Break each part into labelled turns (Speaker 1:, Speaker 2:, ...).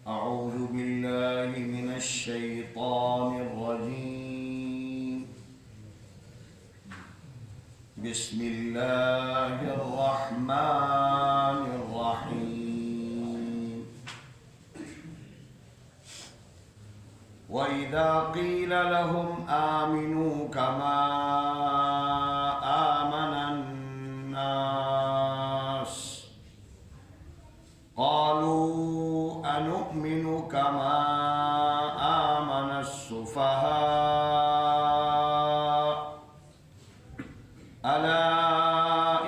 Speaker 1: أعوذ بالله من الشيطان الرجيم. بسم الله الرحمن الرحيم. وإذا قيل لهم آمنوا كما آمن الناس قالوا أنؤمن كما آمن السفهاء ألا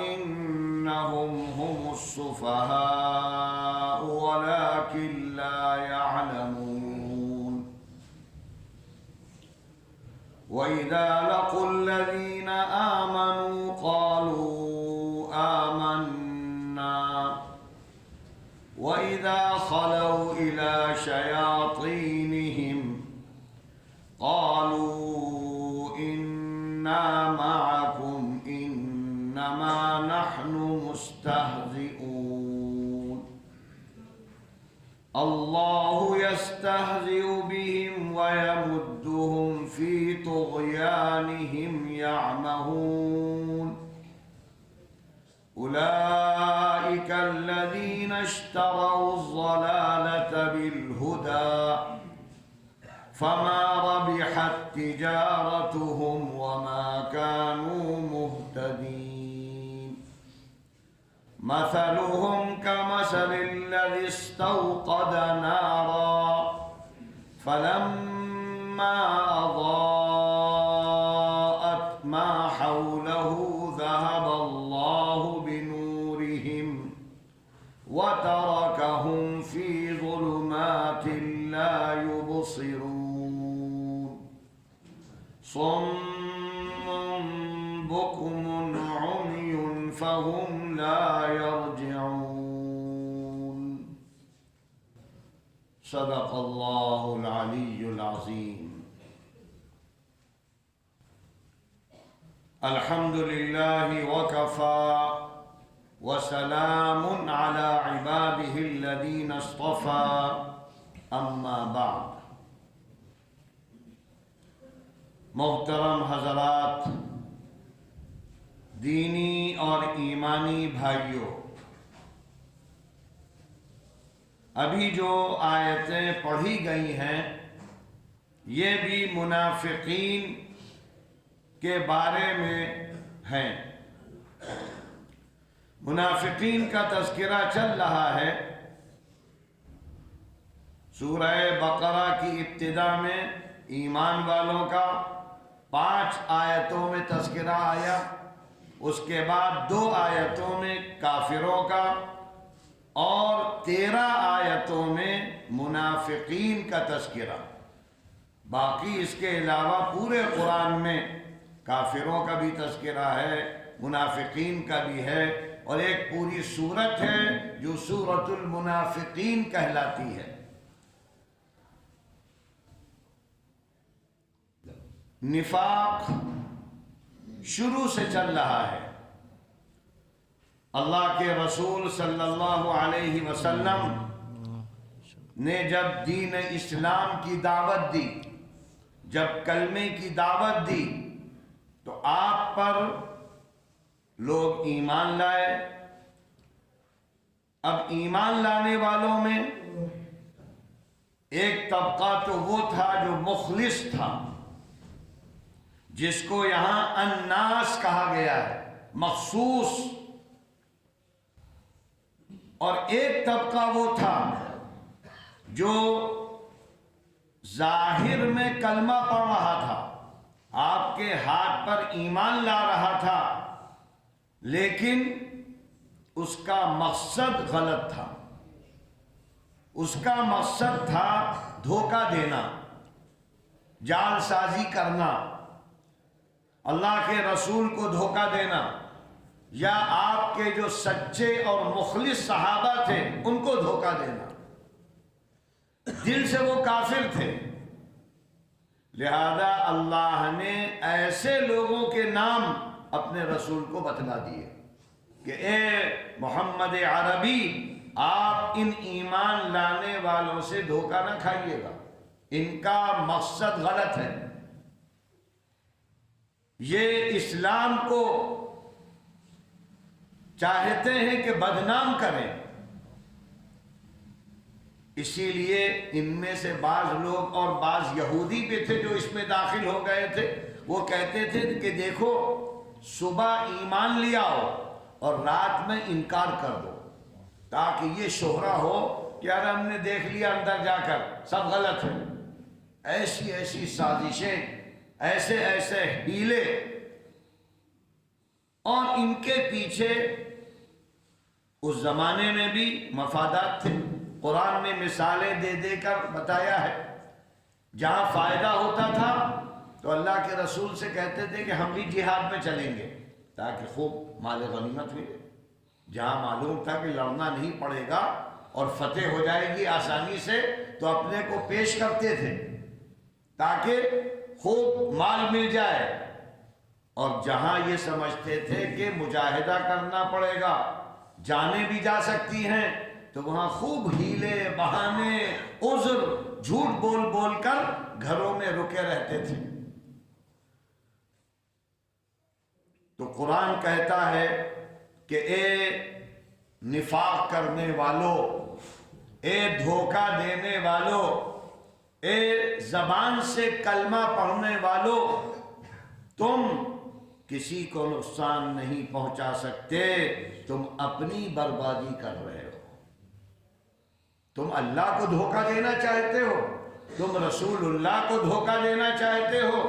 Speaker 1: إنهم هم السفهاء ولكن لا يعلمون. وإذا لقوا الذين آمنوا قالوا آمنا وإذا خلوا إلى شياطينهم قالوا إنا معكم إنما نحن مستهزئون. الله يستهزئ بهم ويمدهم في طغيانهم يعمهون. أولئك الذين اشتروا الضلالة بالهدى فما ربحت تجارتهم وما كانوا مهتدين. مثلهم كمثل الذي استوقد نارا فلما أضاءت ما حوله ذهب الله بنورهم وتركهم في ظلمات لا يبصرون. صم بكم عمي فهم لا يرجعون. صدق الله العلي العظيم. الحمد لله وكفى وسلام على عباده الذين اصطفى اما بعد. محترم حضرات، دینی اور ایمانی بھائیوں، ابھی جو آیتیں پڑھی گئی ہیں یہ بھی منافقین کے بارے میں ہیں. منافقین کا تذکرہ چل رہا ہے. سورہ بقرہ کی ابتدا میں ایمان والوں کا 5 آیتوں میں تذکرہ آیا، اس کے بعد 2 آیتوں میں کافروں کا اور 13 آیتوں میں منافقین کا تذکرہ. باقی اس کے علاوہ پورے قرآن میں کافروں کا بھی تذکرہ ہے، منافقین کا بھی ہے، اور ایک پوری سورت ہے جو سورۃ المنافقین کہلاتی ہے. نفاق شروع سے چل رہا ہے. اللہ کے رسول صلی اللہ علیہ وسلم نے جب دین اسلام کی دعوت دی، جب کلمے کی دعوت دی، تو آپ پر لوگ ایمان لائے. اب ایمان لانے والوں میں ایک طبقہ تو وہ تھا جو مخلص تھا، جس کو یہاں الناس کہا گیا ہے، مخصوص. اور ایک طبقہ وہ تھا جو ظاہر میں کلمہ پڑھ رہا تھا، آپ کے ہاتھ پر ایمان لا رہا تھا، لیکن اس کا مقصد غلط تھا. اس کا مقصد تھا دھوکہ دینا، جال سازی کرنا، اللہ کے رسول کو دھوکہ دینا، یا آپ کے جو سچے اور مخلص صحابہ تھے ان کو دھوکہ دینا. دل سے وہ کافر تھے، لہذا اللہ نے ایسے لوگوں کے نام اپنے رسول کو بتلا دیے کہ اے محمد عربی آپ ان ایمان لانے والوں سے دھوکہ نہ کھائیے گا، ان کا مقصد غلط ہے، یہ اسلام کو چاہتے ہیں کہ بدنام کریں، اسی لیے ان میں سے بعض لوگ اور بعض یہودی بھی تھے جو اس میں داخل ہو گئے تھے، وہ کہتے تھے کہ دیکھو صبح ایمان لے آؤ اور رات میں انکار کر دو، تاکہ یہ شہرہ ہو کہ یار ہم نے دیکھ لیا اندر جا کر سب غلط ہے۔ ایسی ایسی سازشیں، ایسے ایسے ہیلے، اور ان کے پیچھے اس زمانے میں بھی مفادات تھے۔ قرآن نے مثالیں دے دے کر بتایا ہے، جہاں فائدہ ہوتا تھا تو اللہ کے رسول سے کہتے تھے کہ ہم بھی جہاد میں چلیں گے تاکہ خوب مال غنیمت ملے، جہاں معلوم تھا کہ لڑنا نہیں پڑے گا اور فتح ہو جائے گی آسانی سے تو اپنے کو پیش کرتے تھے تاکہ خوب مال مل جائے، اور جہاں یہ سمجھتے تھے کہ مجاہدہ کرنا پڑے گا، جانیں بھی جا سکتی ہیں، تو وہاں خوب ہیلے بہانے عذر جھوٹ بول بول کر گھروں میں رکے رہتے تھے۔ تو قرآن کہتا ہے کہ اے نفاق کرنے والوں، اے دھوکہ دینے والوں، اے زبان سے کلمہ پڑھنے والوں، تم کسی کو نقصان نہیں پہنچا سکتے، تم اپنی بربادی کر رہے ہو۔ تم اللہ کو دھوکہ دینا چاہتے ہو، تم رسول اللہ کو دھوکہ دینا چاہتے ہو،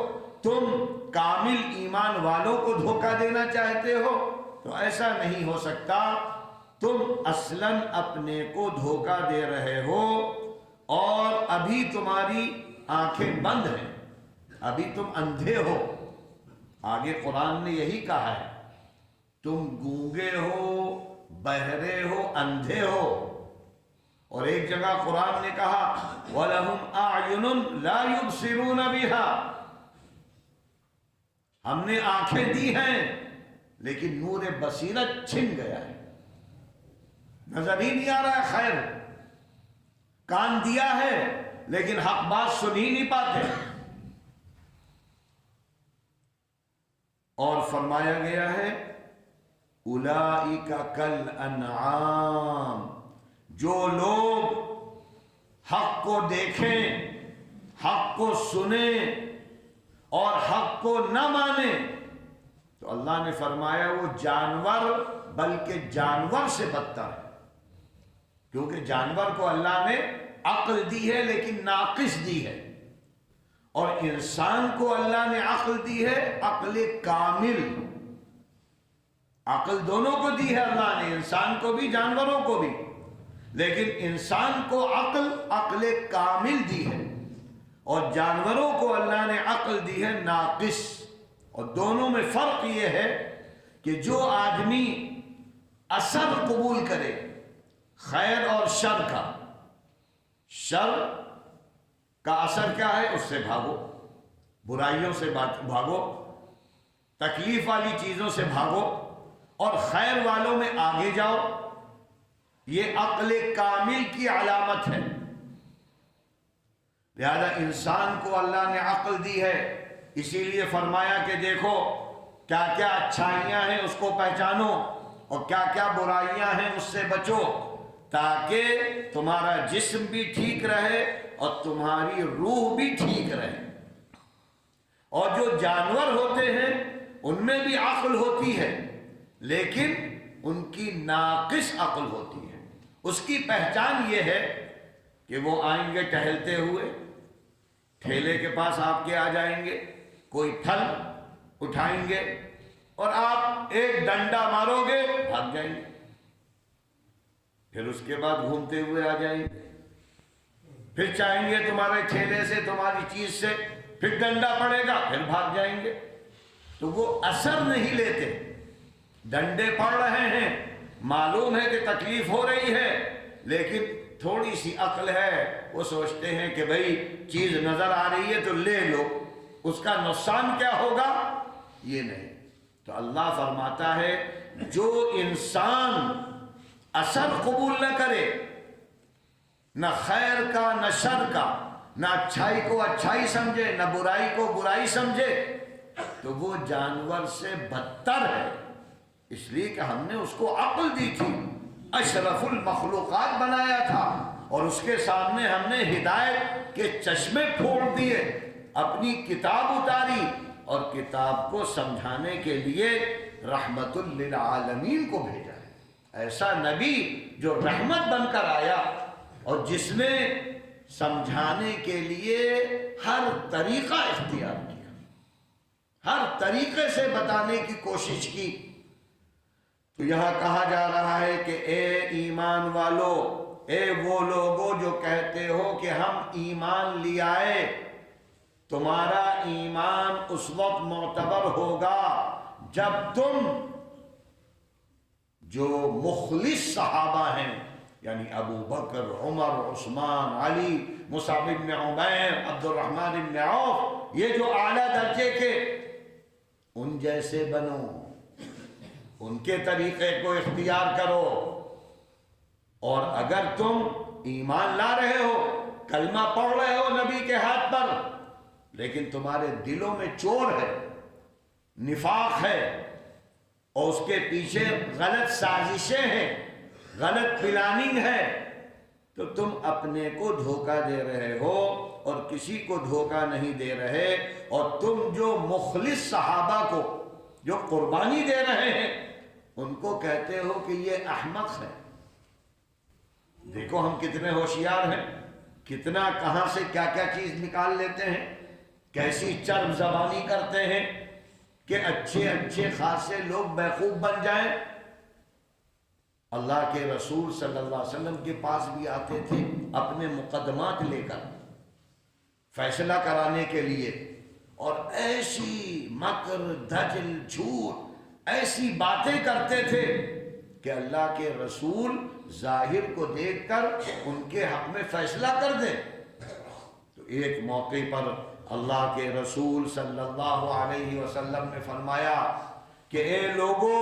Speaker 1: تم کامل ایمان والوں کو دھوکہ دینا چاہتے ہو، تو ایسا نہیں ہو سکتا۔ تم اصلاً اپنے کو دھوکہ دے رہے ہو، اور ابھی تمہاری آنکھیں بند ہیں، ابھی تم اندھے ہو۔ آگے قرآن نے یہی کہا ہے، تم گونگے ہو، بہرے ہو، اندھے ہو، اور ایک جگہ قرآن نے کہا وَلَهُمْ أَعْيُنٌ لَا يُبْصِرُونَ بِهَا، ہم نے آنکھیں دی ہیں لیکن نور بصیرت چھن گیا ہے، نظر ہی نہیں آ رہا ہے خیر، کان دیا ہے لیکن حق بات سن ہی نہیں پاتے۔ اور فرمایا گیا ہے اولئک کالانعام، جو لوگ حق کو دیکھیں، حق کو سنیں اور حق کو نہ مانیں، تو اللہ نے فرمایا وہ جانور، بلکہ جانور سے بدتر ہے، کیونکہ جانور کو اللہ نے عقل دی ہے لیکن ناقص دی ہے، اور انسان کو اللہ نے عقل دی ہے، عقل کامل، عقل دونوں کو دی ہے اللہ نے، انسان کو بھی جانوروں کو بھی، لیکن انسان کو عقل کامل دی ہے، اور جانوروں کو اللہ نے عقل دی ہے ناقص۔ اور دونوں میں فرق یہ ہے کہ جو آدمی اثر قبول کرے خیر اور شر کا، شر کا اثر کیا ہے، اس سے بھاگو، برائیوں سے بھاگو، تکلیف والی چیزوں سے بھاگو، اور خیر والوں میں آگے جاؤ، یہ عقل کامل کی علامت ہے۔ لہذا انسان کو اللہ نے عقل دی ہے، اسی لیے فرمایا کہ دیکھو کیا کیا اچھائیاں ہیں اس کو پہچانو، اور کیا کیا برائیاں ہیں اس سے بچو، تاکہ تمہارا جسم بھی ٹھیک رہے اور تمہاری روح بھی ٹھیک رہے۔ اور جو جانور ہوتے ہیں ان میں بھی عقل ہوتی ہے، لیکن ان کی ناقص عقل ہوتی ہے۔ اس کی پہچان یہ ہے کہ وہ آئیں گے ٹہلتے ہوئے، ٹھیلے کے پاس آپ کے آ جائیں گے، کوئی پھل اٹھائیں گے، اور آپ ایک ڈنڈا مارو گے بھاگ جائیں گے، پھر اس کے بعد گھومتے ہوئے آ جائیں گے، پھر چاہیں گے تمہارے ٹھیلے سے، تمہاری چیز سے، پھر ڈنڈا پڑے گا پھر بھاگ جائیں گے۔ تو وہ اثر نہیں لیتے، ڈنڈے پڑ رہے ہیں، معلوم ہے کہ تکلیف ہو رہی ہے، لیکن تھوڑی سی عقل ہے، وہ سوچتے ہیں کہ بھئی چیز نظر آ رہی ہے تو لے لو، اس کا نقصان کیا ہوگا یہ نہیں۔ تو اللہ فرماتا ہے جو انسان اثر قبول نہ کرے، نہ خیر کا نہ شر کا، نہ اچھائی کو اچھائی سمجھے نہ برائی کو برائی سمجھے، تو وہ جانور سے بدتر ہے۔ اس لیے کہ ہم نے اس کو عقل دی تھی، اشرف المخلوقات بنایا تھا، اور اس کے سامنے ہم نے ہدایت کے چشمے پھوڑ دیے، اپنی کتاب اتاری اور کتاب کو سمجھانے کے لیے رحمت للعالمین کو بھیجا ہے۔ ایسا نبی جو رحمت بن کر آیا اور جس نے سمجھانے کے لیے ہر طریقہ اختیار کیا، ہر طریقے سے بتانے کی کوشش کی۔ تو یہاں کہا جا رہا ہے کہ اے ایمان والو، اے وہ لوگوں جو کہتے ہو کہ ہم ایمان لے آئے، تمہارا ایمان اس وقت معتبر ہوگا جب تم جو مخلص صحابہ ہیں، یعنی ابو بکر، عمر، عثمان، علی، مصعب بن عمیر، عبد الرحمن بن عوف، یہ جو اعلیٰ درجے کے، ان جیسے بنو، ان کے طریقے کو اختیار کرو۔ اور اگر تم ایمان لا رہے ہو، کلمہ پڑھ رہے ہو نبی کے ہاتھ پر، لیکن تمہارے دلوں میں چور ہے، نفاق ہے، اور اس کے پیچھے غلط سازشیں ہیں، غلط پلاننگ ہے، تو تم اپنے کو دھوکہ دے رہے ہو اور کسی کو دھوکہ نہیں دے رہے۔ اور تم جو مخلص صحابہ کو جو قربانی دے رہے ہیں، ان کو کہتے ہو کہ یہ احمق ہے۔ دیکھو ہم کتنے ہوشیار ہیں، کتنا کہاں سے کیا کیا چیز نکال لیتے ہیں، کیسی چرب زبانی کرتے ہیں کہ اچھے اچھے خاصے لوگ بیوقوف بن جائیں۔ اللہ کے رسول صلی اللہ علیہ وسلم کے پاس بھی آتے تھے اپنے مقدمات لے کر فیصلہ کرانے کے لیے، اور ایسی مکر دجل جھوٹ ایسی باتیں کرتے تھے کہ اللہ کے رسول ظاہر کو دیکھ کر ان کے حق میں فیصلہ کر دیں۔ تو ایک موقع پر اللہ کے رسول صلی اللہ علیہ وسلم نے فرمایا کہ اے لوگو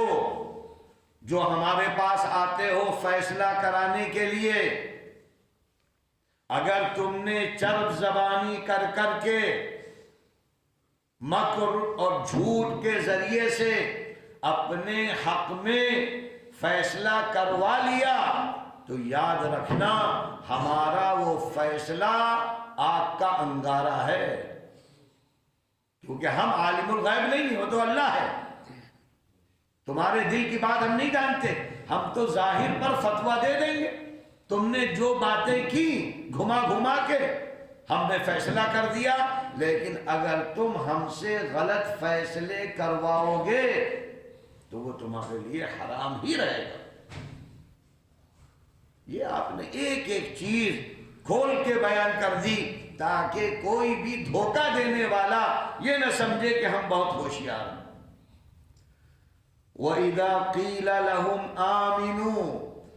Speaker 1: جو ہمارے پاس آتے ہو فیصلہ کرانے کے لیے، اگر تم نے چرب زبانی کر کر کے مکر اور جھوٹ کے ذریعے سے اپنے حق میں فیصلہ کروا لیا، تو یاد رکھنا ہمارا وہ فیصلہ آگ کا انگارہ ہے، کیونکہ ہم عالم الغیب نہیں، وہ تو اللہ ہے۔ تمہارے دل کی بات ہم نہیں جانتے، ہم تو ظاہر پر فتویٰ دے دیں گے۔ تم نے جو باتیں کی گھما گھما کے ہم نے فیصلہ کر دیا، لیکن اگر تم ہم سے غلط فیصلے کرواؤ گے تو وہ تمہارے لیے حرام ہی رہے گا۔ یہ آپ نے ایک ایک چیز کھول کے بیان کر دی تاکہ کوئی بھی دھوکہ دینے والا یہ نہ سمجھے کہ ہم بہت ہوشیار ہیں۔ وَإِذَا قِيلَ لَهُمْ آمِنُوا،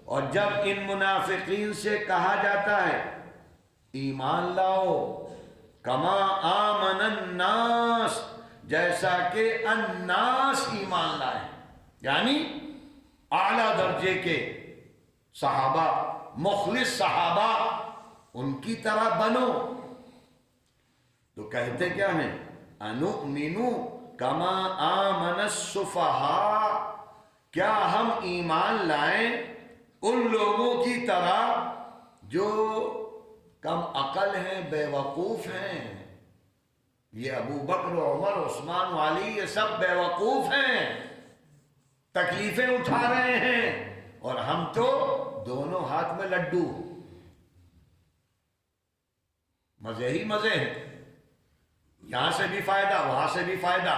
Speaker 1: اور جب ان منافقین سے کہا جاتا ہے ایمان لاؤ، کما آمن الناس، جیسا کہ الناس ایمان لائے، یعنی اعلیٰ درجے کے صحابہ، مخلص صحابہ، ان کی طرح بنو۔ تو کہتے کیا ہیں؟ انؤمنو کما آمن السفہاء، کیا ہم ایمان لائیں ان لوگوں کی طرح جو کم عقل ہیں، بے وقوف ہیں۔ یہ ابو بکر، عمر، عثمان، علی، یہ سب بے وقوف ہیں، تکلیفیں اٹھا رہے ہیں، اور ہم تو دونوں ہاتھ میں لڈو، مزے ہی مزے ہیں، یہاں سے بھی فائدہ وہاں سے بھی فائدہ،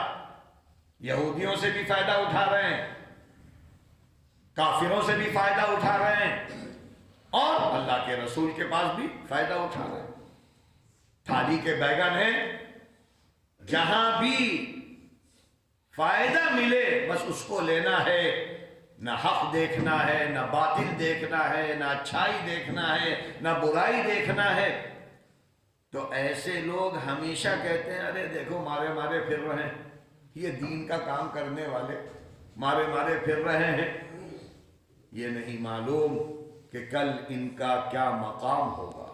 Speaker 1: یہودیوں سے بھی فائدہ اٹھا رہے ہیں، کافروں سے بھی فائدہ اٹھا رہے ہیں، اور اللہ کے رسول کے پاس بھی فائدہ اٹھا رہے ہیں۔ تھالی کے بیگن ہیں، جہاں بھی فائدہ ملے بس اس کو لینا ہے، نہ حق دیکھنا ہے، نہ باطل دیکھنا ہے، نہ اچھائی دیکھنا ہے، نہ برائی دیکھنا ہے۔ تو ایسے لوگ ہمیشہ کہتے ہیں ارے دیکھو مارے مارے پھر رہے ہیں، یہ دین کا کام کرنے والے مارے مارے پھر رہے ہیں۔ یہ نہیں معلوم کہ کل ان کا کیا مقام ہوگا،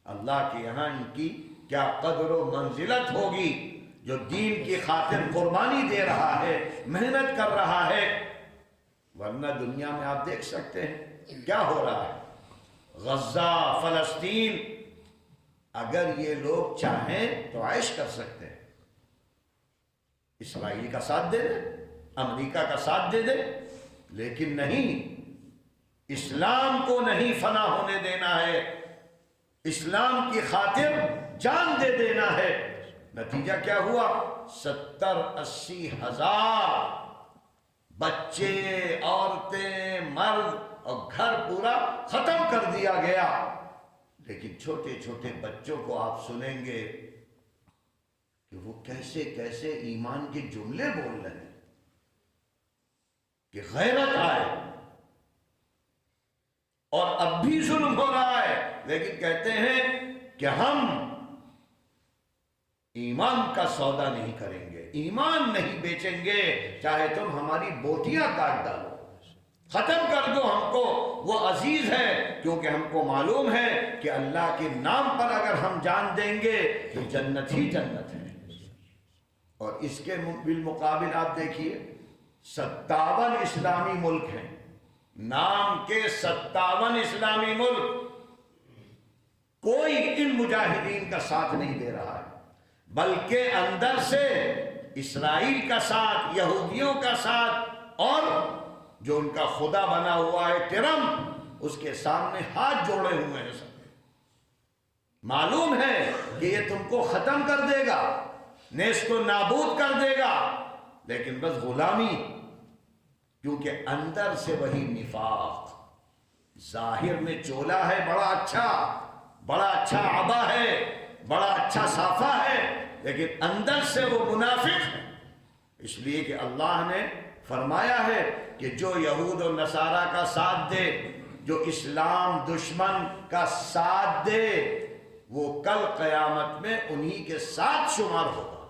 Speaker 1: اللہ کے یہاں ان کی کیا قدر و منزلت ہوگی۔ جو دین کی خاطر قربانی دے رہا ہے، محنت کر رہا ہے، ورنہ دنیا میں آپ دیکھ سکتے ہیں کیا ہو رہا ہے، غزہ، فلسطین، اگر یہ لوگ چاہیں تو عیش کر سکتے ہیں، اسرائیل کا ساتھ دے دیں، امریکہ کا ساتھ دے دیں، لیکن نہیں، اسلام کو نہیں فنا ہونے دینا ہے، اسلام کی خاطر جان دے دینا ہے۔ نتیجہ کیا ہوا؟ 70-80 ہزار بچے، عورتیں، مرد اور گھر پورا ختم کر دیا گیا۔ لیکن چھوٹے چھوٹے بچوں کو آپ سنیں گے کہ وہ کیسے کیسے ایمان کے جملے بول رہے ہیں کہ غیرت آئے، اور اب بھی ظلم ہو رہا ہے، لیکن کہتے ہیں کہ ہم ایمان کا سودا نہیں کریں گے، ایمان نہیں بیچیں گے، چاہے تم ہماری بوٹیاں کاٹ ڈالو، ختم کر دو ہم کو، وہ عزیز ہے، کیونکہ ہم کو معلوم ہے کہ اللہ کے نام پر اگر ہم جان دیں گے تو جنت ہی جنت ہے۔ اور اس کے بالمقابل آپ دیکھیے 57 اسلامی ملک ہیں، نام کے 57 اسلامی ملک، کوئی ان مجاہدین کا ساتھ نہیں دے رہا ہے، بلکہ اندر سے اسرائیل کا ساتھ، یہودیوں کا ساتھ، اور جو ان کا خدا بنا ہوا ہے ٹرمپ، اس کے سامنے ہاتھ جوڑے ہوئے ہیں سب۔ معلوم ہے کہ یہ تم کو ختم کر دے گا، نیست و نابود کر دے گا، لیکن بس غلامی، کیونکہ اندر سے وہی نفاق، ظاہر میں چولا ہے بڑا اچھا عبا ہے، بڑا اچھا صافہ ہے، لیکن اندر سے وہ منافق ہے۔ اس لیے کہ اللہ نے فرمایا ہے کہ جو یہود و نصارہ کا ساتھ دے، جو اسلام دشمن کا ساتھ دے، وہ کل قیامت میں انہی کے ساتھ شمار ہوگا،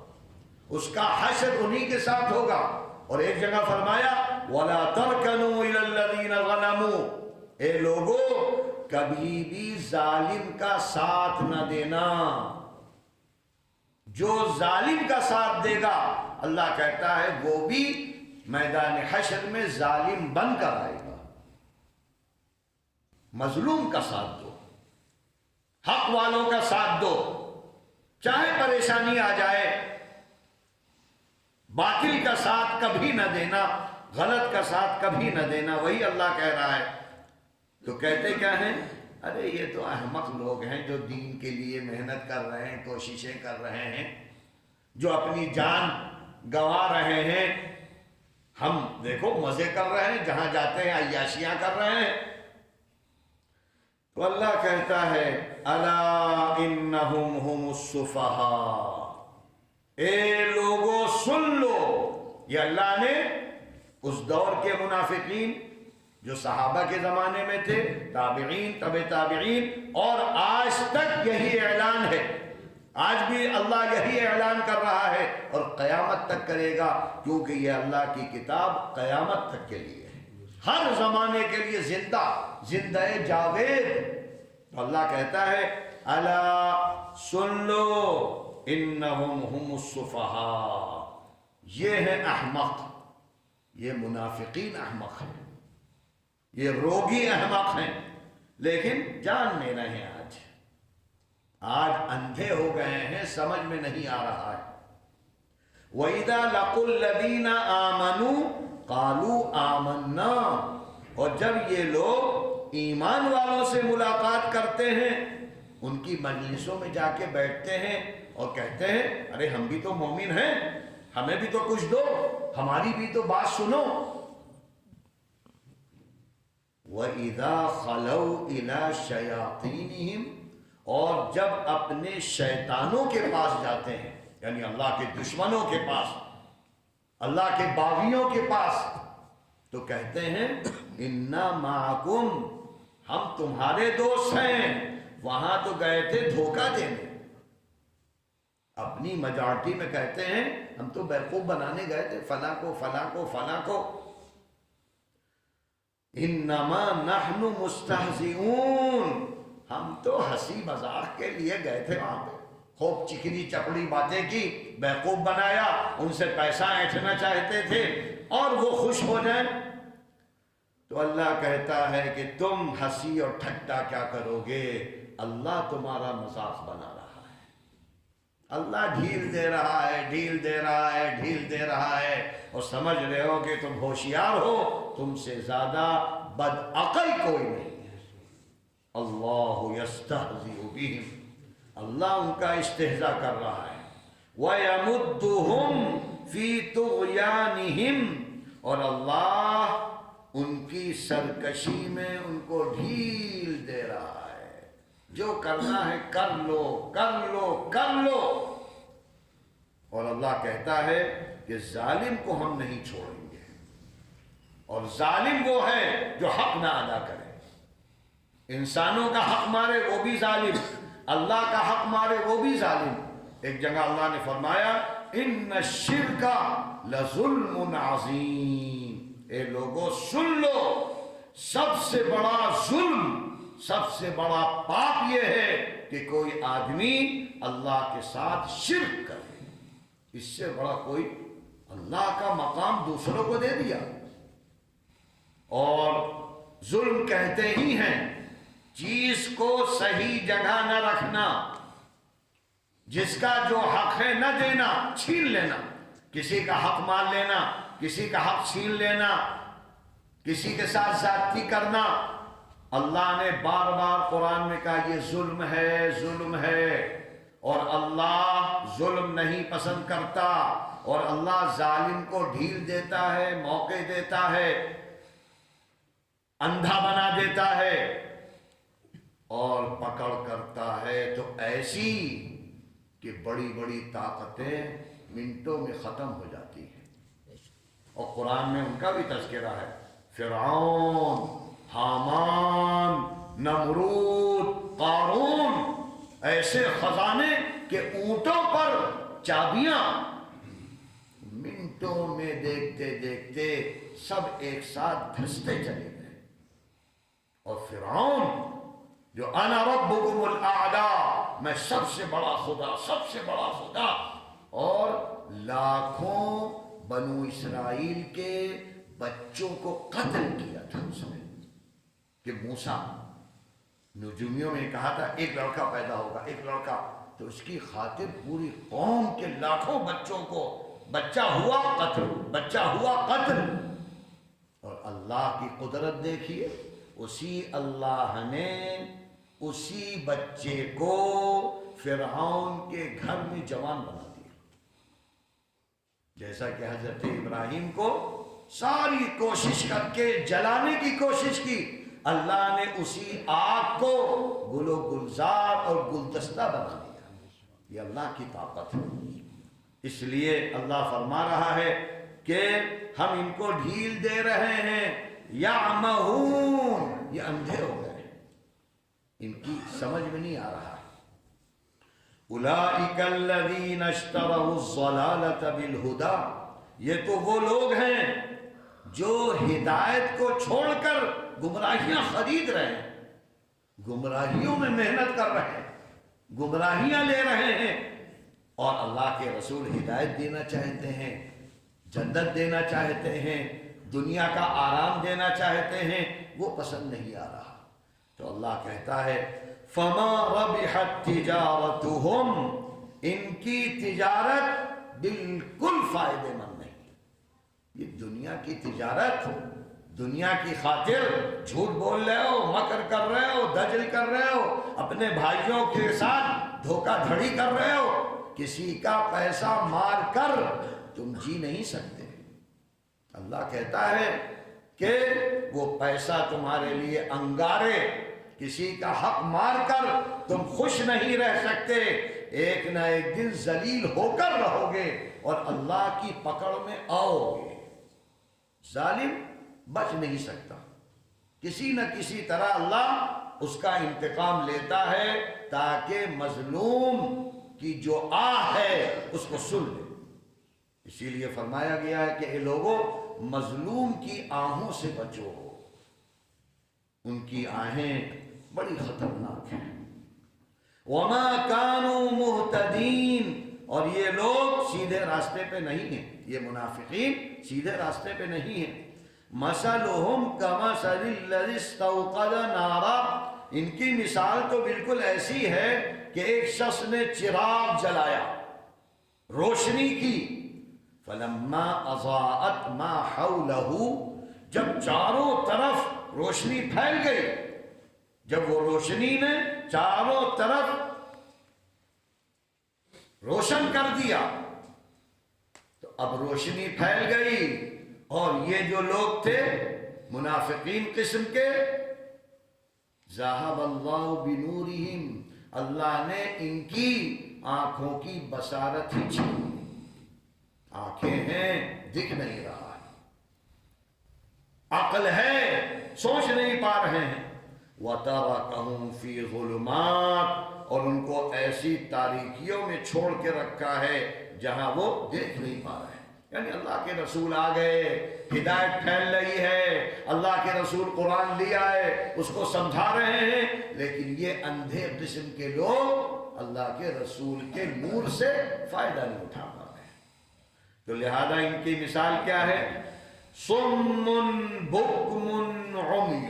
Speaker 1: اس کا حشر انہی کے ساتھ ہوگا۔ اور ایک جگہ فرمایا وَلَا تَرْكَنُوا إِلَى الَّذِينَ ظَلَمُوا، اے لوگو کبھی بھی ظالم کا ساتھ نہ دینا، جو ظالم کا ساتھ دے گا اللہ کہتا ہے وہ بھی میدان حشر میں ظالم بن کر آئے گا۔ مظلوم کا ساتھ دو، حق والوں کا ساتھ دو، چاہے پریشانی آ جائے، باطل کا ساتھ کبھی نہ دینا، غلط کا ساتھ کبھی نہ دینا، وہی اللہ کہہ رہا ہے۔ تو کہتے کیا ہیں؟ ارے یہ تو احمق لوگ ہیں جو دین کے لیے محنت کر رہے ہیں، کوششیں کر رہے ہیں، جو اپنی جان گنوا رہے ہیں، ہم دیکھو مزے کر رہے ہیں، جہاں جاتے ہیں عیاشیاں کر رہے ہیں۔ تو اللہ کہتا ہے الا انہم ہم السفہاء، اے لوگوں سن لو، یہ اللہ نے اس دور کے منافقین جو صحابہ کے زمانے میں تھے، تابعین، تبع تابعین، اور آج تک یہی اعلان ہے، آج بھی اللہ یہی اعلان کر رہا ہے اور قیامت تک کرے گا، کیونکہ یہ اللہ کی کتاب قیامت تک کے لیے ہے، ہر زمانے کے لیے زندہ جاوید۔ تو اللہ کہتا ہے الا سن لو انہم ہم السفہاء، یہ ہے احمق، یہ منافقین احمق ہیں، یہ روگی احمق ہیں، لیکن جان نہیں رہے ہیں، آج اندھے ہو گئے ہیں، سمجھ میں نہیں آ رہا ہے۔ وَإِذَا لَقُوا الَّذِينَ آمَنُوا قَالُوا آمَنَّا، اور جب یہ لوگ ایمان والوں سے ملاقات کرتے ہیں، ان کی مجلسوں میں جا کے بیٹھتے ہیں اور کہتے ہیں ارے ہم بھی تو مومن ہیں، ہمیں بھی تو کچھ دو، ہماری بھی تو بات سنو۔ وَإِذَا خَلَوْا إِلَى شَيَاطِينِهِمْ، اور جب اپنے شیطانوں کے پاس جاتے ہیں، یعنی اللہ کے دشمنوں کے پاس، اللہ کے باغیوں کے پاس، تو کہتے ہیں اِنَّا مَعَكُمْ، ہم تمہارے دوست ہیں۔ وہاں تو گئے تھے دھوکہ دینے، اپنی میجارٹی میں کہتے ہیں ہم تو بیوقوف بنانے گئے تھے فلاں کو فلاں کو فلاں کو۔ انما نحن مستہزئون، ہم تو ہنسی مذاق کے لیے گئے تھے وہاں پہ، خوب چکنی چپڑی باتیں کی، بیوقوف بنایا، ان سے پیسہ ایٹھنا چاہتے تھے اور وہ خوش ہو جائیں۔ تو اللہ کہتا ہے کہ تم ہنسی اور ٹھٹا کیا کرو گے، اللہ تمہارا مذاق بنا رہا ہے، اللہ ڈھیل دے رہا ہے، ڈھیل دے رہا ہے، ڈھیل دے رہا ہے، اور سمجھ رہے ہو کہ تم ہوشیار ہو، تم سے زیادہ بدعقل کوئی نہیں ہے۔ اللہ یستہزئ بہم، اللہ ان کا استہزاء کر رہا ہے۔ وَيَمُدُّهُمْ فِي طُغْيَانِهِمْ، اور اللہ ان کی سرکشی میں ان کو ڈھیل دے رہا ہے، جو کرنا ہے کر لو کر لو کر لو۔ اور اللہ کہتا ہے کہ ظالم کو ہم نہیں چھوڑیں گے، اور ظالم وہ ہے جو حق نہ ادا کرے، انسانوں کا حق مارے وہ بھی ظالم، اللہ کا حق مارے وہ بھی ظالم۔ ایک جگہ اللہ نے فرمایا ان الشرک لظلم عظیم، اے لوگوں سن لو، سب سے بڑا ظلم، سب سے بڑا پاپ یہ ہے کہ کوئی آدمی اللہ کے ساتھ شرک کرے، اس سے بڑا کوئی، اللہ کا مقام دوسروں کو دے دیا۔ اور ظلم کہتے ہی ہیں چیز کو صحیح جگہ نہ رکھنا، جس کا جو حق ہے نہ دینا، چھین لینا، کسی کا حق مان لینا، کسی کا حق چھین لینا، کسی کے ساتھ زیادتی کرنا۔ اللہ نے بار بار قرآن میں کہا یہ ظلم ہے، ظلم ہے، اور اللہ ظلم نہیں پسند کرتا، اور اللہ ظالم کو ڈھیل دیتا ہے، موقع دیتا ہے، اندھا بنا دیتا ہے، اور پکڑ کرتا ہے تو ایسی کہ بڑی بڑی طاقتیں منٹوں میں ختم ہو جاتی ہیں۔ اور قرآن میں ان کا بھی تذکرہ ہے، فرعون، حامان، نمرود، قارون، ایسے خزانے کہ اونٹوں پر چابیاں، منٹوں میں دیکھتے دیکھتے سب ایک ساتھ دھستے چلے گئے۔ اور فرعون جو انا ربکم الاعلی، میں سب سے بڑا خدا، سب سے بڑا خدا، اور لاکھوں بنو اسرائیل کے بچوں کو قتل کیا تھا اس نے، کہ موسیٰ نجومیوں میں کہا تھا ایک لڑکا پیدا ہوگا، ایک لڑکا، تو اس کی خاطر پوری قوم کے لاکھوں بچوں کو، بچہ ہوا قتل، بچہ ہوا قتل۔ اور اللہ کی قدرت دیکھیے، اسی اللہ نے اسی بچے کو فرعون کے گھر میں جوان بنا دیا، جیسا کہ حضرت ابراہیم کو ساری کوشش کر کے جلانے کی کوشش کی، اللہ نے اسی آگ کو گل و گلزار اور گلدستہ بنا دیا۔ یہ اللہ کی طاقت ہے۔ اس لیے اللہ فرما رہا ہے کہ ہم ان کو ڈھیل دے رہے ہیں، یعمہون، یہ اندھے ہو گئے، ان کی سمجھ میں نہیں آ رہا۔ اولئک الذین اشتروا الضلالۃ بالہدی، یہ تو وہ لوگ ہیں جو ہدایت کو چھوڑ کر گمراہیاں خرید رہے ہیں، گمراہیوں میں محنت کر رہے ہیں، گمراہیاں لے رہے ہیں، اور اللہ کے رسول ہدایت دینا چاہتے ہیں، جنت دینا چاہتے ہیں، دنیا کا آرام دینا چاہتے ہیں، وہ پسند نہیں آ رہا۔ تو اللہ کہتا ہے فما ربحت تجارتہم، ان کی تجارت بالکل فائدے مند نہیں۔ یہ دنیا کی تجارت، دنیا کی خاطر جھوٹ بول رہے ہو، مکر کر رہے ہو، دجل کر رہے ہو، اپنے بھائیوں کے ساتھ دھوکہ دھڑی کر رہے ہو، کسی کا پیسہ مار کر تم جی نہیں سکتے۔ اللہ کہتا ہے کہ وہ پیسہ تمہارے لیے انگارے، کسی کا حق مار کر تم خوش نہیں رہ سکتے، ایک نہ ایک دن ذلیل ہو کر رہو گے اور اللہ کی پکڑ میں آؤ گے۔ ظالم بچ نہیں سکتا، کسی نہ کسی طرح اللہ اس کا انتقام لیتا ہے تاکہ مظلوم کی جو آہ ہے اس کو سن لے۔ اسی لیے فرمایا گیا ہے کہ اے لوگوں، مظلوم کی آہوں سے بچو، ان کی آہیں بڑی خطرناک ہیں۔ وما كانوا مہتدین، اور یہ لوگ سیدھے راستے پہ نہیں ہیں، یہ منافقین سیدھے راستے پہ نہیں ہیں۔ مثلہم کمثل الذی استوقد نارا، ان کی مثال تو بالکل ایسی ہے کہ ایک شخص نے چراغ جلایا، روشنی کی، فلما اضاءت ما حولہ، جب چاروں طرف روشنی پھیل گئی، جب وہ روشنی نے چاروں طرف روشن کر دیا تو اب روشنی پھیل گئی، اور یہ جو لوگ تھے منافقین قسم کے، ذہب اللہ بنورہم، اللہ نے ان کی آنکھوں کی بصارت ہی چھین لی، آنکھیں ہیں دکھ نہیں رہا ہے، عقل ہے سوچ نہیں پا رہے ہیں، وَتَرَكَهُمْ فِي ظُلُمَاتٍ، اور ان کو ایسی تاریکیوں میں چھوڑ کے رکھا ہے جہاں وہ دیکھ نہیں پا رہے ہیں۔ یعنی اللہ کے رسول آ گئے، ہدایت پھیل رہی ہے، اللہ کے رسول قرآن لیا ہے، اس کو سمجھا رہے ہیں، لیکن یہ اندھے قسم کے لوگ اللہ کے رسول کے نور سے فائدہ نہیں اٹھا پا رہے ہیں۔ تو لہذا ان کی مثال کیا ہے؟ صم بکم عمی،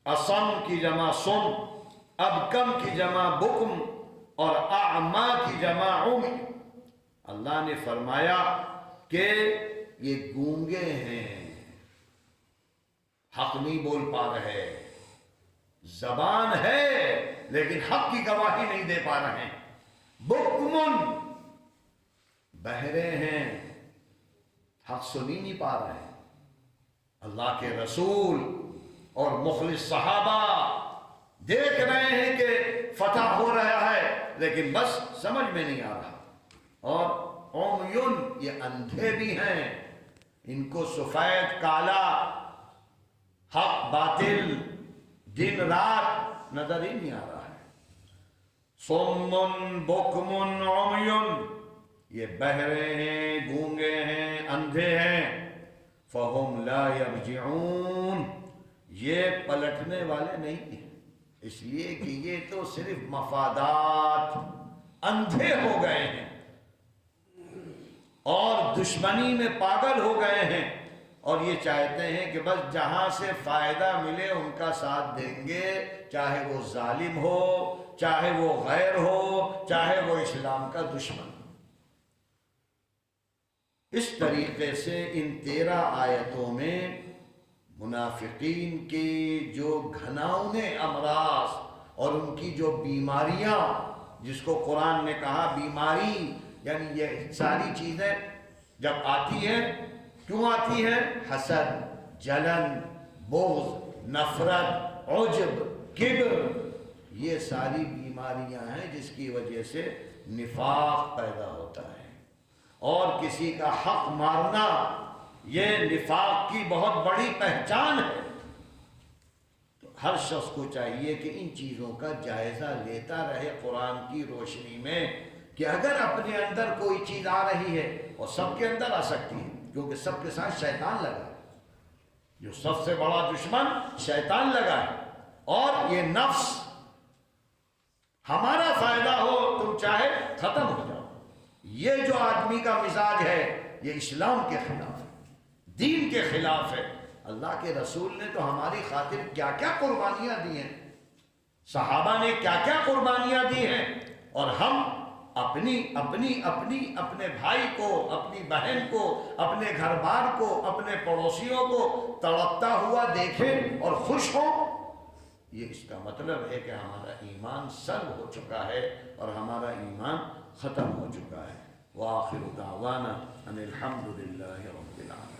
Speaker 1: اصم کی جمع صم، ابکم کی جمع بکم، اور اعما کی جمع عمی۔ اللہ نے فرمایا کہ یہ گونگے ہیں، حق نہیں بول پا رہے، زبان ہے لیکن حق کی گواہی نہیں دے پا رہے ہیں، بکمن، بہرے ہیں، حق سنی نہیں پا رہے ہیں۔ اللہ کے رسول اور مخلص صحابہ دیکھ رہے ہیں کہ فتح ہو رہا ہے لیکن بس سمجھ میں نہیں آ رہا، اور عمیون، یہ اندھے بھی ہیں، ان کو سفید کالا، حق باطل، دن رات نظر ہی نہیں آ رہا ہے۔ صم بکم عمیون، یہ بہرے ہیں، گونگے ہیں، اندھے ہیں، فہم لا یرجعون، یہ پلٹنے والے نہیں ہیں، اس لیے کہ یہ تو صرف مفادات، اندھے ہو گئے ہیں اور دشمنی میں پاگل ہو گئے ہیں، اور یہ چاہتے ہیں کہ بس جہاں سے فائدہ ملے ان کا ساتھ دیں گے، چاہے وہ ظالم ہو، چاہے وہ غیر ہو، چاہے وہ اسلام کا دشمن ہو۔ اس طریقے سے ان 13 آیتوں میں منافقین کی جو گھناؤنے امراض اور ان کی جو بیماریاں، جس کو قرآن نے کہا بیماری، یعنی یہ ساری چیزیں جب آتی ہیں، کیوں آتی ہیں؟ حسد، جلن، بغض، نفرت، عجب، کبر، یہ ساری بیماریاں ہیں جس کی وجہ سے نفاق پیدا ہوتا ہے، اور کسی کا حق مارنا یہ نفاق کی بہت بڑی پہچان ہے۔ تو ہر شخص کو چاہیے کہ ان چیزوں کا جائزہ لیتا رہے قرآن کی روشنی میں، کہ اگر اپنے اندر کوئی چیز آ رہی ہے، اور سب کے اندر آ سکتی ہے کیونکہ سب کے ساتھ شیطان لگا ہے، جو سب سے بڑا دشمن شیطان لگا ہے، اور یہ نفس ہمارا فائدہ ہو تم چاہے ختم ہو جاؤ، یہ جو آدمی کا مزاج ہے یہ اسلام کے خلاف ہے، دین کے خلاف ہے۔ اللہ کے رسول نے تو ہماری خاطر کیا کیا قربانیاں دی ہیں، صحابہ نے کیا کیا قربانیاں دی ہیں، اور ہم اپنے بھائی کو، اپنی بہن کو، اپنے گھر بار کو، اپنے پڑوسیوں کو تڑپتا ہوا دیکھیں اور خوش ہوں، یہ اس کا مطلب ہے کہ ہمارا ایمان سلب ہو چکا ہے اور ہمارا ایمان ختم ہو چکا ہے۔ وآخر دعوانا ان الحمد للہ رب العالمین۔